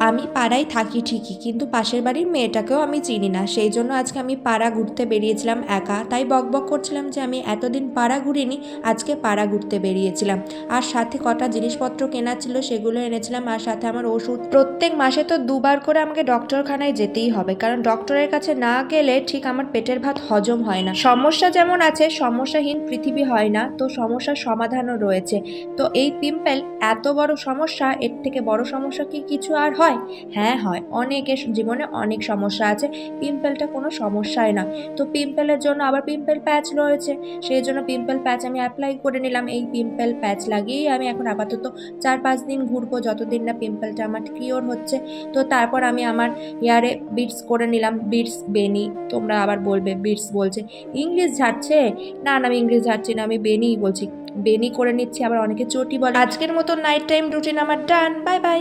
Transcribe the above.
আমি পাড়ায় থাকি ঠিকই, কিন্তু পাশের বাড়ির মেয়েটাকেও আমি চিনি না। সেই জন্য আজকে আমি পাড়া ঘুরতে বেরিয়েছিলাম একা। তাই বকবক করছিলাম যে আমি এতদিন পাড়া ঘুরিনি, আজকে পাড়া ঘুরতে বেরিয়েছিলাম। আর সাথে কটা জিনিসপত্র কেনার ছিল, সেগুলো এনেছিলাম। আর সাথে আমার ওষুধ, প্রত্যেক মাসে তো দুবার করে আমাকে ডক্টরখানায় যেতেই হবে, কারণ ডক্টরের কাছে না গেলে ঠিক আমার পেটের ভাত হজম হয় না। সমস্যা যেমন আছে, সমস্যাহীন পৃথিবী হয় না, তো সমস্যার সমাধানও রয়েছে। তো এই পিম্পল এত বড় সমস্যা, এর থেকে বড় সমস্যা কি কিছু আর হয়? হ্যাঁ হয়, অনেকের জীবনে অনেক সমস্যা আছে, পিম্পলটা কোনো সমস্যাই না। তো পিম্পলের জন্য আবার পিম্পল প্যাচ রয়েছে, সেই জন্য পিম্পল প্যাচ আমি অ্যাপ্লাই করে নিলাম। এই পিম্পল প্যাচ লাগিয়েই আমি এখন আপাতত 4-5 দিন ঘুরবো, যতদিন না পিম্পলটা আমার কিওর হচ্ছে। তো তারপর আমি আমার হেয়ারে বিটস করে নিলাম, বিটস বেনি। তোমরা আবার বলবে বিটস বলছে, ইংলিশ ঝাড়ছে। না না, আমি ইংলিশ ঝাড়ছি না, আমি বেনিই বলছি। বেনি করে নিচ্ছি, আবার অনেকে চটি বলে। আজকের মতো নাইট টাইম রুটিন আমার ডান। Bye bye.